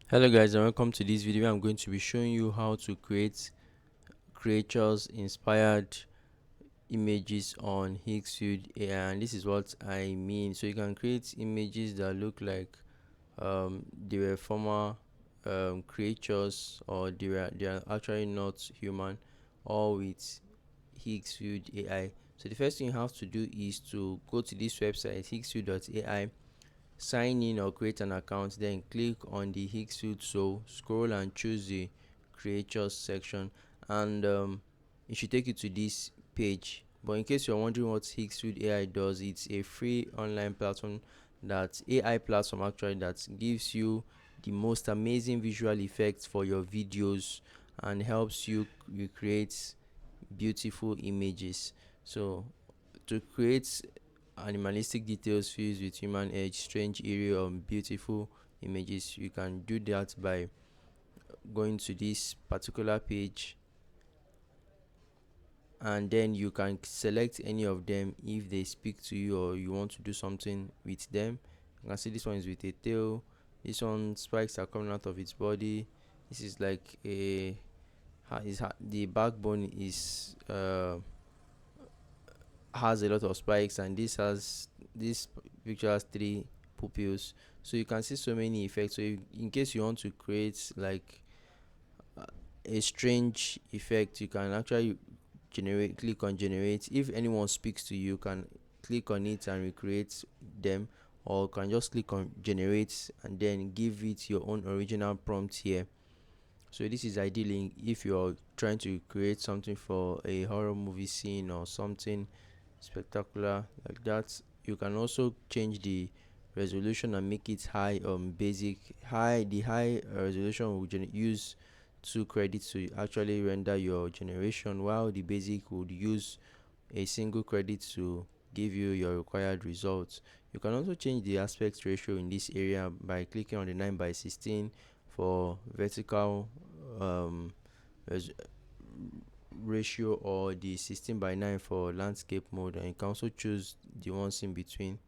Hello guys and welcome to this video. I'm going to be showing you how to create creatures inspired images on Higgsfield AI, and this is what I mean. So you can create images that look like they were former creatures, or they are actually not human, all with Higgsfield AI. So the first thing you have to do is to go to this website higgsfield.ai, sign in or create an account, then click on the Higgsfield. So scroll and choose the creatures section, and it should take you to this page. But in case you're wondering what Higgsfield AI does, it's a free online platform, that AI platform actually, that gives you the most amazing visual effects for your videos and helps you recreate beautiful images. So to create animalistic details fused with human edge, strange, eerie, or beautiful images, you can do that by going to this particular page, and then you can select any of them if they speak to you or you want to do something with them. You can see this one is with a tail, this one spikes are coming out of its body, this is like a the backbone is has a lot of spikes, and this picture has three pupils. So you can see so many effects. So in case you want to create like uh, a strange effect, you can actually click on generate. If anyone speaks to you, you can click on it and recreate them, or you can just click on generate and then give it your own original prompt here. So this is ideally if you're trying to create something for a horror movie scene or something spectacular like that. You can also change the resolution and make it high. Basic high The high resolution will use 2 credits to actually render your generation, while the basic would use a single credit to give you your required results. You can also change the aspect ratio in this area by clicking on the 9 by 16 for vertical um, res- ratio, or the 16 by 9 for landscape mode, and you can also choose the ones in between.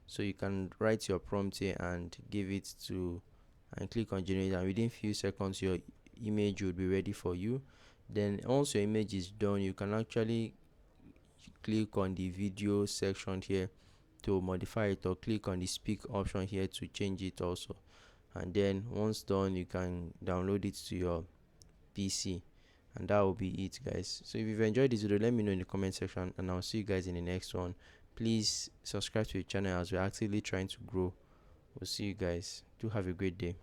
So you can write your prompt here and give it to, and click on generate, and within few seconds your image will be ready for you. Then once your image is done, you can actually click on the video section here to modify it, or click on the speak option here to change it also. And then once done, you can download it to your PC, and that will be it, guys. So if you've enjoyed this video, let me know in the comment section, and I'll see you guys in the next one. Please subscribe to the channel as we're actively trying to grow. We'll see you guys. Do have a great day.